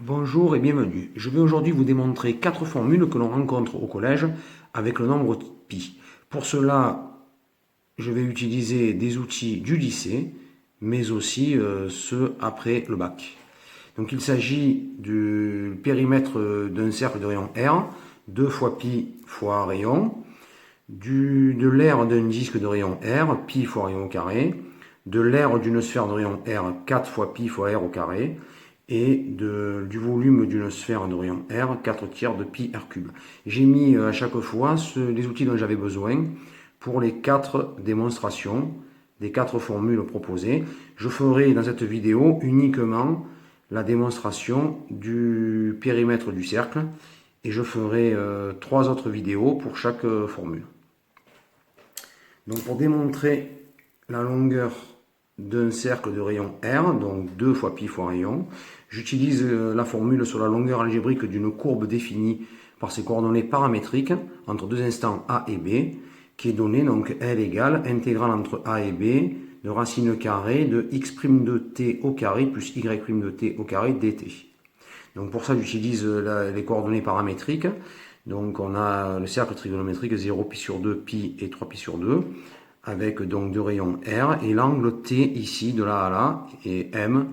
Bonjour et bienvenue. Je vais aujourd'hui vous démontrer 4 formules que l'on rencontre au collège avec le nombre pi. Pour cela, je vais utiliser des outils du lycée, mais aussi ceux après le bac. Donc il s'agit du périmètre d'un cercle de rayon R, 2 fois pi fois rayon, de l'aire d'un disque de rayon R, pi fois rayon au carré, de l'aire d'une sphère de rayon R, 4 fois pi fois r au carré, et du volume d'une sphère de rayon R, 4 tiers de pi r cube. J'ai mis à chaque fois les outils dont j'avais besoin pour les 4 démonstrations des 4 formules proposées. Je ferai dans cette vidéo uniquement la démonstration du périmètre du cercle et je ferai 3 autres vidéos pour chaque formule. Donc pour démontrer la longueur d'un cercle de rayon R, donc 2 fois pi fois rayon, j'utilise la formule sur la longueur algébrique d'une courbe définie par ses coordonnées paramétriques entre deux instants A et B, qui est donnée donc L égale intégrale entre A et B de racine carrée de x' de t au carré plus y' de t au carré dt. Donc pour ça j'utilise les coordonnées paramétriques. Donc on a le cercle trigonométrique 0 pi sur 2 pi et 3 pi sur 2 avec donc deux rayons R et l'angle T ici de là à là et M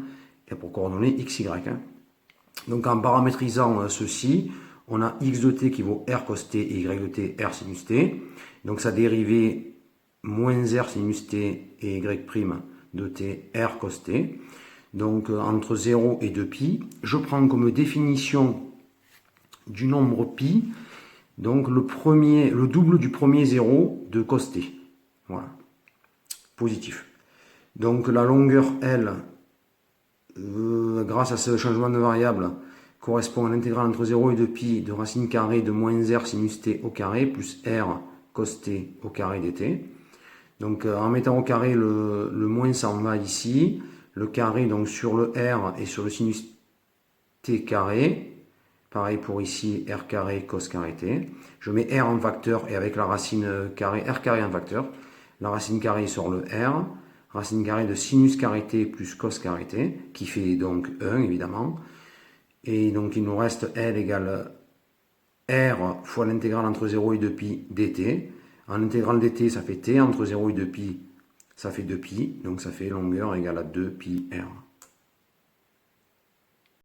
et pour coordonnées XY. Donc en paramétrisant ceci, on a x de t qui vaut R cos t et y de t R sinus t. Donc sa dérivée moins R sinus t et y' de t R cos t. Donc entre 0 et 2pi, je prends comme définition du nombre pi, donc le double du premier 0 de cos t. Voilà, positif. Donc la longueur L, grâce à ce changement de variable, correspond à l'intégrale entre 0 et 2pi de racine carrée de moins R sinus t au carré plus R cos t au carré dt. Donc en mettant au carré le moins s'en va ici, le carré donc sur le R et sur le sinus t carré. Pareil pour ici, R carré cos carré t. Je mets R en facteur et avec la racine carré, R carré en facteur. La racine carrée sur le R, racine carrée de sinus carré t plus cos carré t, qui fait donc 1 évidemment. Et donc il nous reste L égale R fois l'intégrale entre 0 et 2pi dt. En intégrale dt, ça fait t, entre 0 et 2pi, ça fait 2pi, donc ça fait longueur égale à 2pi r.